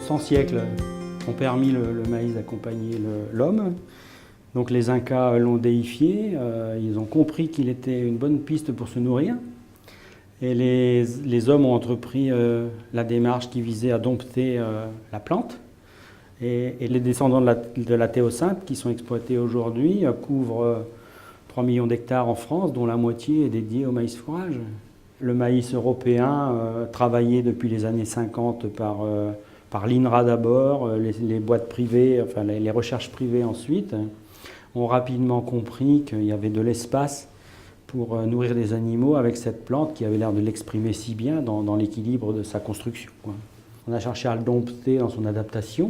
100 siècles ont permis le maïs d'accompagner l'homme. Donc les Incas l'ont déifié, ils ont compris qu'il était une bonne piste pour se nourrir. Et les hommes ont entrepris la démarche qui visait à dompter la plante. Et les descendants de la théocinthe qui sont exploités aujourd'hui couvrent 3 millions d'hectares en France, dont la moitié est dédiée au maïs fourrage. Le maïs européen, travaillé depuis les années 50 par l'INRA d'abord, les boîtes privées, enfin les recherches privées ensuite, ont rapidement compris qu'il y avait de l'espace pour nourrir les animaux avec cette plante qui avait l'air de l'exprimer si bien dans l'équilibre de sa construction, quoi. On a cherché à le dompter dans son adaptation,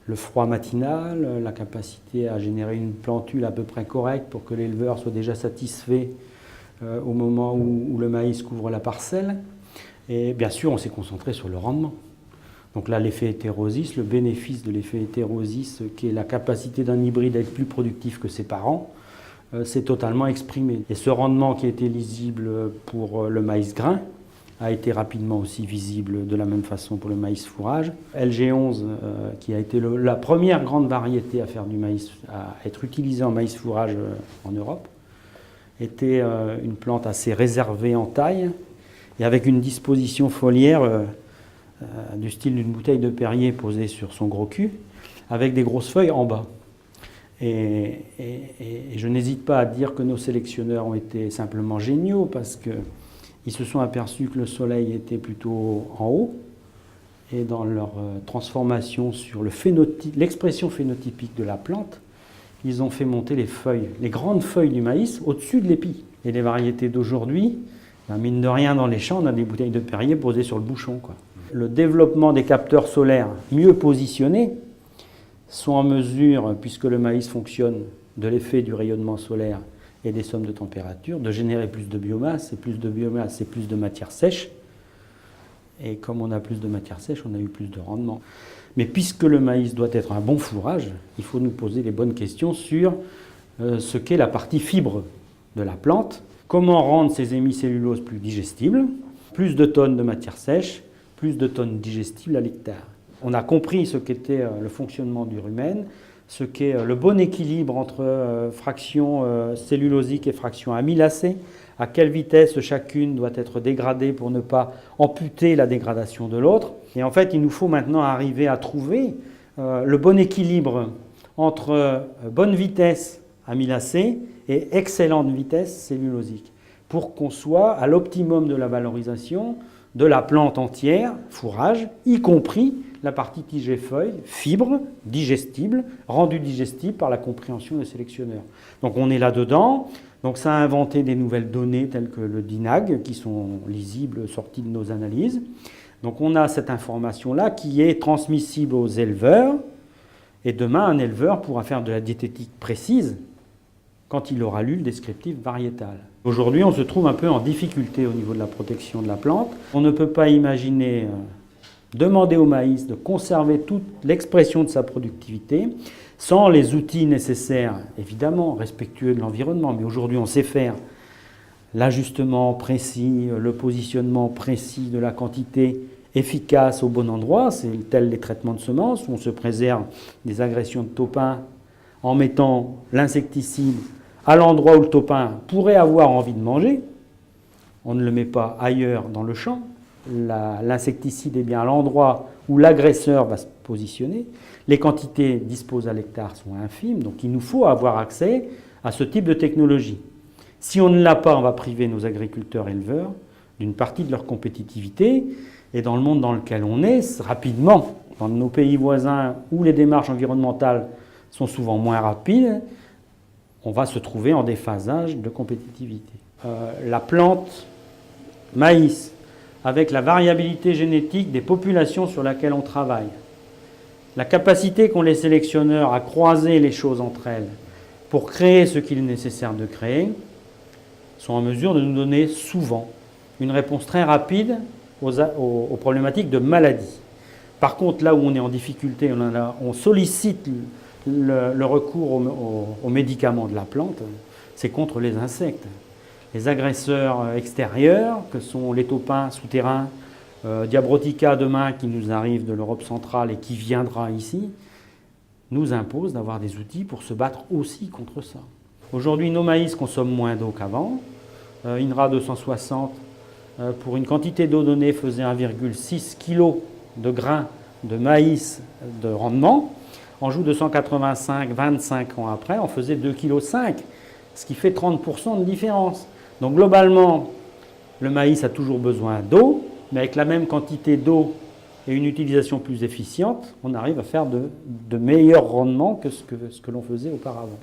le froid matinal, la capacité à générer une plantule à peu près correcte pour que l'éleveur soit déjà satisfait au moment où le maïs couvre la parcelle. Et bien sûr, on s'est concentré sur le rendement. Donc là, l'effet hétérosis, le bénéfice de l'effet hétérosis, qui est la capacité d'un hybride à être plus productif que ses parents, c'est totalement exprimé. Et ce rendement qui était lisible pour le maïs grain a été rapidement aussi visible de la même façon pour le maïs fourrage. LG11, qui a été la première grande variété à faire du maïs, à être utilisée en maïs fourrage en Europe, était une plante assez réservée en taille et avec une disposition foliaire du style d'une bouteille de Perrier posée sur son gros cul, avec des grosses feuilles en bas. Et je n'hésite pas à dire que nos sélectionneurs ont été simplement géniaux parce qu'ils se sont aperçus que le soleil était plutôt en haut et dans leur transformation sur l'expression phénotypique de la plante, ils ont fait monter les feuilles, les grandes feuilles du maïs au-dessus de l'épi. Et les variétés d'aujourd'hui, mine de rien dans les champs, on a des bouteilles de Perrier posées sur le bouchon, quoi. Le développement des capteurs solaires mieux positionnés sont en mesure, puisque le maïs fonctionne de l'effet du rayonnement solaire et des sommes de température, de générer plus de biomasse, et plus de biomasse, c'est plus de matière sèche. Et comme on a plus de matière sèche, on a eu plus de rendement. Mais puisque le maïs doit être un bon fourrage, il faut nous poser les bonnes questions sur ce qu'est la partie fibre de la plante, comment rendre ces hémicelluloses plus digestibles, plus de tonnes de matière sèche, plus de tonnes digestibles à l'hectare. On a compris ce qu'était le fonctionnement du rumen, ce qu'est le bon équilibre entre fraction cellulosique et fraction amylacée, à quelle vitesse chacune doit être dégradée pour ne pas amputer la dégradation de l'autre. Et en fait, il nous faut maintenant arriver à trouver le bon équilibre entre bonne vitesse amylacée et excellente vitesse cellulosique, pour qu'on soit à l'optimum de la valorisation de la plante entière, fourrage, y compris la partie tige et feuille, fibre, digestible, rendue digestible par la compréhension des sélectionneurs. Donc on est là-dedans. Donc ça a inventé des nouvelles données telles que le DINAG, qui sont lisibles, sorties de nos analyses. Donc on a cette information-là qui est transmissible aux éleveurs. Et demain, un éleveur pourra faire de la diététique précise quand il aura lu le descriptif variétal. Aujourd'hui, on se trouve un peu en difficulté au niveau de la protection de la plante. On ne peut pas imaginer demander au maïs de conserver toute l'expression de sa productivité sans les outils nécessaires, évidemment respectueux de l'environnement. Mais aujourd'hui, on sait faire l'ajustement précis, le positionnement précis de la quantité efficace au bon endroit. C'est tel les traitements de semences où on se préserve des agressions de taupins en mettant l'insecticide à l'endroit où le taupin pourrait avoir envie de manger. On ne le met pas ailleurs dans le champ. L'insecticide est bien à l'endroit où l'agresseur va se positionner. Les quantités disposées à l'hectare sont infimes, donc il nous faut avoir accès à ce type de technologie. Si on ne l'a pas, on va priver nos agriculteurs-éleveurs d'une partie de leur compétitivité. Et dans le monde dans lequel on est, rapidement, dans nos pays voisins où les démarches environnementales sont souvent moins rapides, on va se trouver en déphasage de compétitivité. La plante maïs, avec la variabilité génétique des populations sur lesquelles on travaille, la capacité qu'ont les sélectionneurs à croiser les choses entre elles pour créer ce qu'il est nécessaire de créer, sont en mesure de nous donner souvent une réponse très rapide aux problématiques de maladie. Par contre, là où on est en difficulté, on sollicite le recours aux médicaments de la plante, c'est contre les insectes. Les agresseurs extérieurs, que sont les taupins souterrains, Diabrotica demain qui nous arrive de l'Europe centrale et qui viendra ici, nous impose d'avoir des outils pour se battre aussi contre ça. Aujourd'hui, nos maïs consomment moins d'eau qu'avant. INRA 260, pour une quantité d'eau donnée, faisait 1,6 kg de grains de maïs de rendement. En joue 285, 25 ans après, on faisait 2,5 kg, ce qui fait 30% de différence. Donc globalement, le maïs a toujours besoin d'eau, mais avec la même quantité d'eau et une utilisation plus efficiente, on arrive à faire de meilleurs rendements que ce que l'on faisait auparavant.